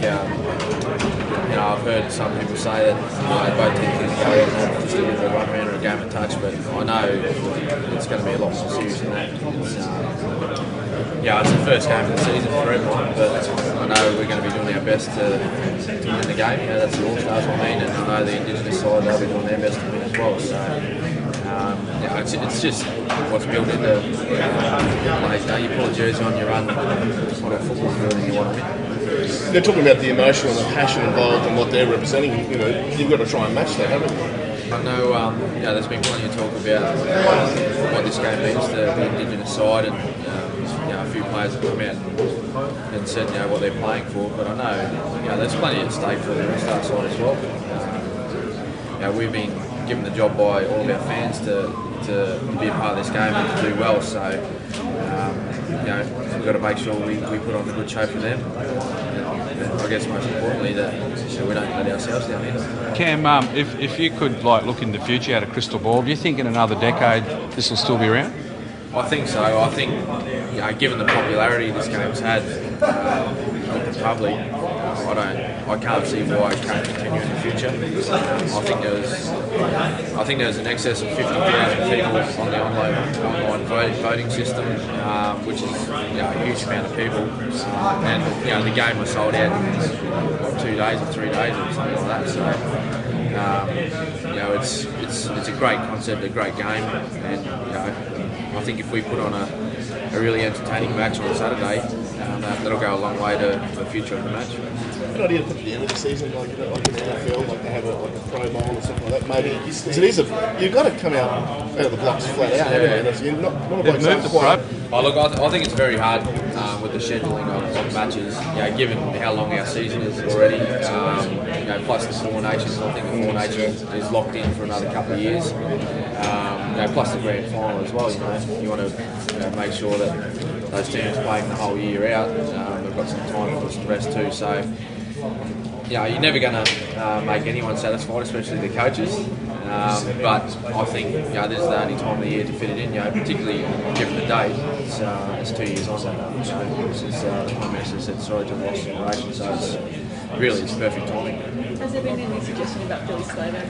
I've heard some people say that both teams can go in and just a bit of a run around or a game of touch, but I know it's going to be a lot more serious than that. It's the first game of the season for everyone, but I know we're going to be doing our best to win the game. That's the All-Stars, and I know the Indigenous side, they'll be doing their best to win as well. So, it's just what's built into you pull a jersey on, you run. It's what a football field and you want to win. They're talking about the emotion and the passion involved and what they're representing. You've got to try and match that, haven't you? I know. There's been plenty of talk about what this game means to the Indigenous side, and a few players have come out and said what they're playing for. But I know there's plenty at stake for the All-Star side as well. We've been given the job by all of our fans to be a part of this game and to do well. So we've got to make sure we put on a good show for them. And I guess most importantly that we don't let ourselves down here. Cam, if you could look in the future out a crystal ball, do you think in another decade this will still be around? I think so. I think given the popularity this game's had with the public, I can't see why it can't continue in the future. I think there was an excess of 50,000 people on the online voting system, which is a huge amount of people. And the game was sold out in 2 days or 3 days or something like that. So it's a great concept, a great game, and I think if we put on a really entertaining match on Saturday, that'll go a long way to the future of the match. An idea to put at the end of the season, like in the NFL, like they have a Pro Bowl or something like that. Maybe you've got to come out of the blocks flat out, haven't you? You're not moved the Pro. I think it's very hard with the scheduling of matches. Given how long our season is already, plus the Four Nations. I think the Four Nations is locked in for another couple of years. Plus the grand final as well. You want to make sure that those teams playing the whole year out. They've got some time for some rest too. So you're never going to make anyone satisfied, especially the coaches. But I think this is the only time of the year to fit it in. Particularly given the date, it's 2 years on. Since the Prime Minister said sorry to the loss of generation, so it's perfect timing. Has there been any suggestion about Billy Slater?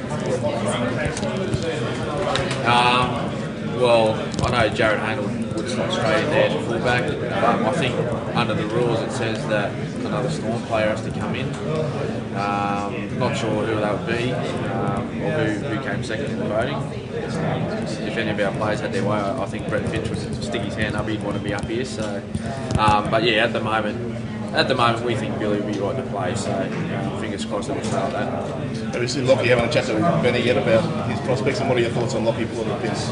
Well, I know Jared Handel would slot straight in there to fullback. I think under the rules it says that another Storm player has to come in. Not sure who that would be or who came second in the voting. If any of our players had their way, I think Brett Finch would stick his hand up. He'd want to be up here. So, at the moment, we think Billy will be right to play. So, fingers crossed that we'll start that. Have you seen Lockie having a chat to Benny yet about his prospects, and what are your thoughts on Lockie pulling the pins?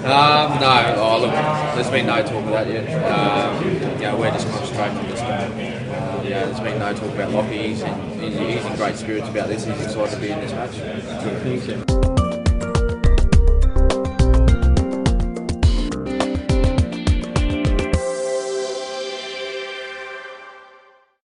No. Look, there's been no talk of that yet. We're just concentrating on this game. There's been no talk about Lockie. He's in great spirits about this. He's excited to be in this match. Thank you.